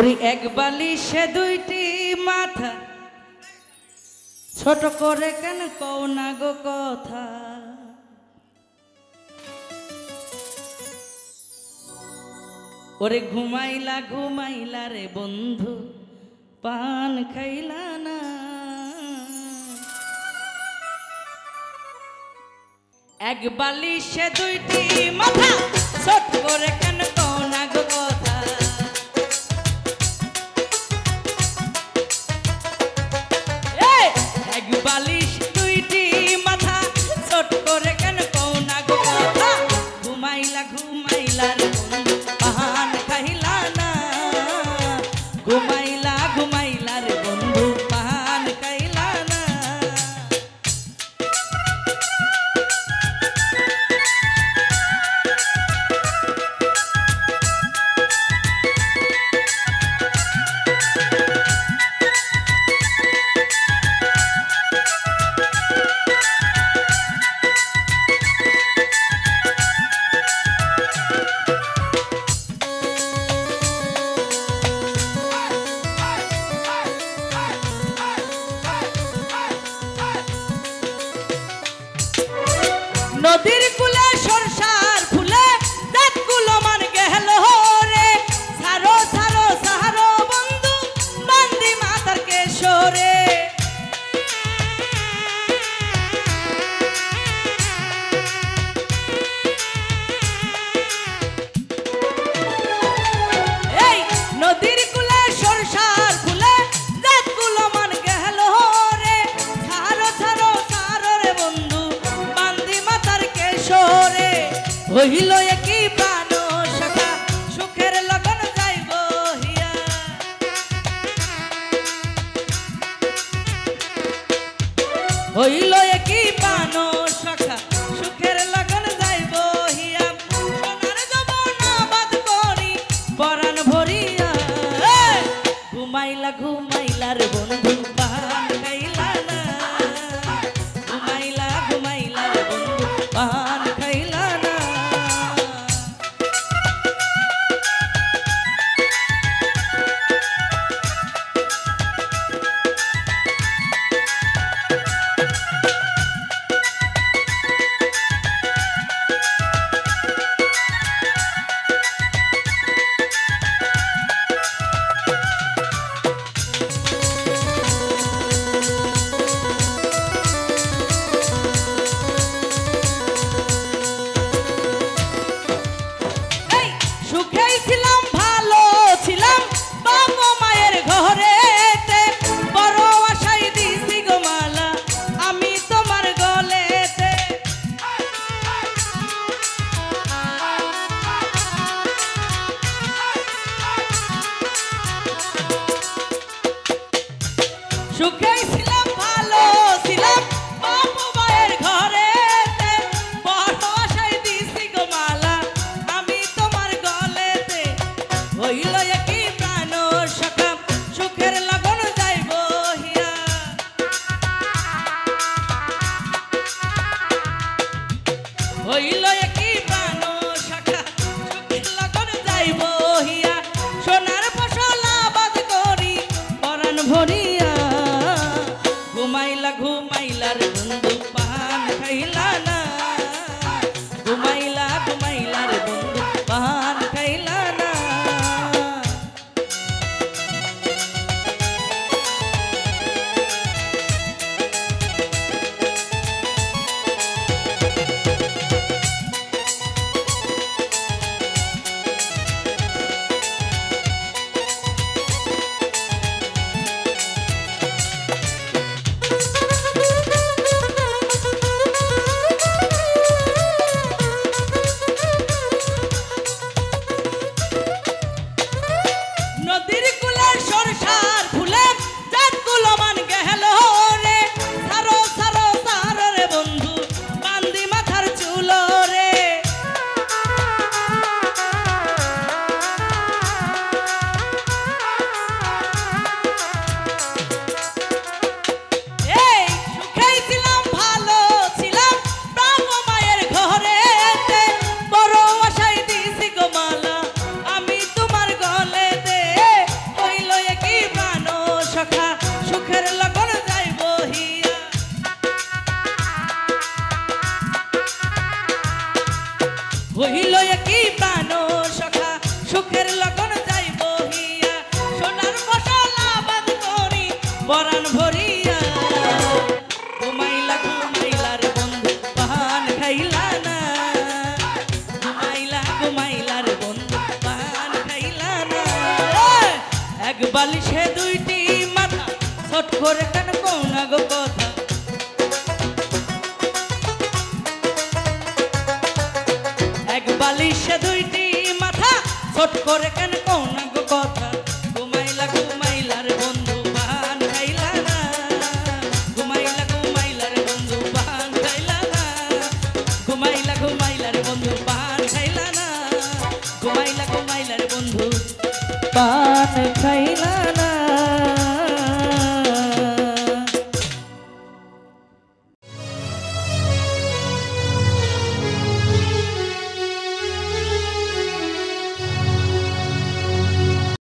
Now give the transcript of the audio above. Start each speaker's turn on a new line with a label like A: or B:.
A: ওরে এক বালিশে দুইটি মাথা, ছোট করে কেন কও না গো কথা। ওরে ঘুমাইলা ঘুমাইলা রে বন্ধু, পান খাইলা না। এক বালিশে দুইটি মাথা, ছোট করে কেন কও না গো কথা। এক বালিশ দুইটি মাথা, ছোট করে কেন কও না গো কথা। ঘুমাইলা ঘুমাইলা রে বন্ধু, পান খাইলা না। ঘুমাইলা ঘুমাইলা রে বন্ধু, পান খাইলা না। নদীর কুলে সরষার ফুলে দাঁতগুলো মান গেল রে। সারো সারো সারো বন্ধু, বান্দি মাতার কেশরে। এই নদীর কুলে সরষার ফুলে দাঁতগুলো মান গেল রে। সারো সারো সারো রে বন্ধু, হইল একই প্রাণ সখা, সুখের লগন যাইব হিয়া। হইল একই প্রাণ সখা, সুখের লগন যাইব হিয়া। সোনার যৌবন আবাদ করি পরাণ ভরিয়া। ঘুমাইলা ঘুমাইলা রে বন্ধু, পান খাইলা না। ঘুমাইলা ঘুমাইলা রে বন্ধু, পান খাইলা না। সুখেই ছিলাম ভালো ছিলাম বাবা মায়ের ঘরেতে। বড় আশাই দিছি গো মালা আমি তোমার গলেতে। সুখেই ছিলাম ভালো ছিলাম বাবা মায়ের ঘরেতে। বড় আশাই দিছি গো মালা আমি তোমার গলেতে। হইল একই প্রাণ সখা, সুখের লগন যাইব হিয়া। হইল একই প্রাণ সখা, সুখের লগন যাইব হিয়া। সোনার ফসল আবাদ করি পরাণ ভরিয়া। ঘুমাইলা ঘুমাইলা রে বন্ধু, পান খাইলা না। ঘুমাইলা ঘুমাইলা রে বন্ধু, পান খাইলা না। পরাণ ভরিয়া ঘুমাইলা ঘুমাইলা রে বন্ধু পান খাইলা না ঘুমাইলা ঘুমাইলা রে বন্ধু পান খাইলা না এক বালিশে দুইটি মাথা ছট করে কেন কোনা গো কথা এক বালিশে দুইটি মাথা ছট করে কেন কোনা গো কথা ঘুমাইলা ঘুমাইলা রে বন্ধু পান খাইলা না ঘুমাইলা ঘুমাইলা রে বন্ধু পান খাইলা না ঘুমাইলা ঘুমাইলা রে বন্ধু পান খাইলা না ঘুমাইলা ঘুমাইলা রে বন্ধু পান খাইলা না